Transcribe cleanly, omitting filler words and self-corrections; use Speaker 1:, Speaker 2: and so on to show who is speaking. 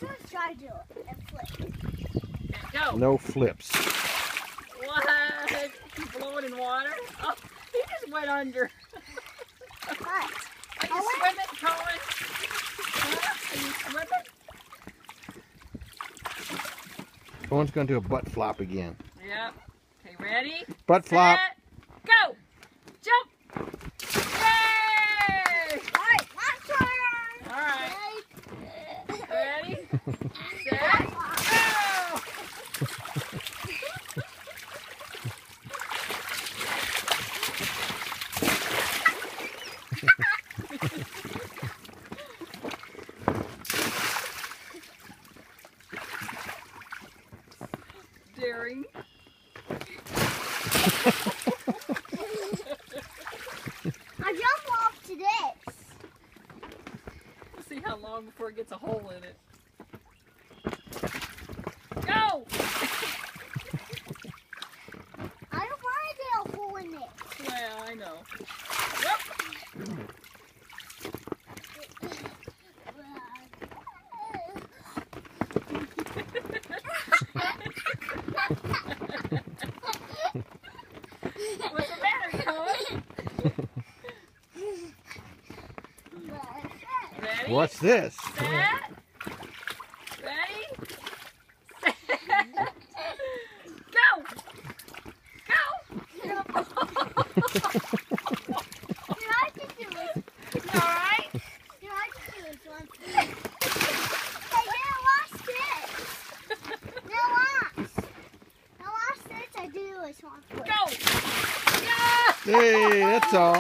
Speaker 1: Let's try to do it and flip.
Speaker 2: Go.
Speaker 3: No flips.
Speaker 2: What? He's blowing in water? Oh, he just went under.
Speaker 1: What?
Speaker 2: Are you swimming, Cohen? Are you swimming?
Speaker 3: Cohen's going to do a butt flop again.
Speaker 2: Yep. Okay, ready?
Speaker 3: Butt flop.
Speaker 2: Set, go! Jump! Yay!
Speaker 1: Alright, my turn!
Speaker 2: Alright. Ready? Set, go! Daring.
Speaker 1: I jump off to this.
Speaker 2: We'll see how long before it gets a hole in it. Go!
Speaker 1: I don't want to get a hole in it.
Speaker 2: Well, I know. Yep. What's the matter, Cohen? Ready?
Speaker 3: What's this?
Speaker 2: Set. Ready? Set. Go! Go!
Speaker 1: You like to do it.
Speaker 2: You alright?
Speaker 1: You like to do it once. Hey, now watch this. Now watch. Now watch this. I do this once.
Speaker 2: Go! Yeah!
Speaker 3: Hey, that's all.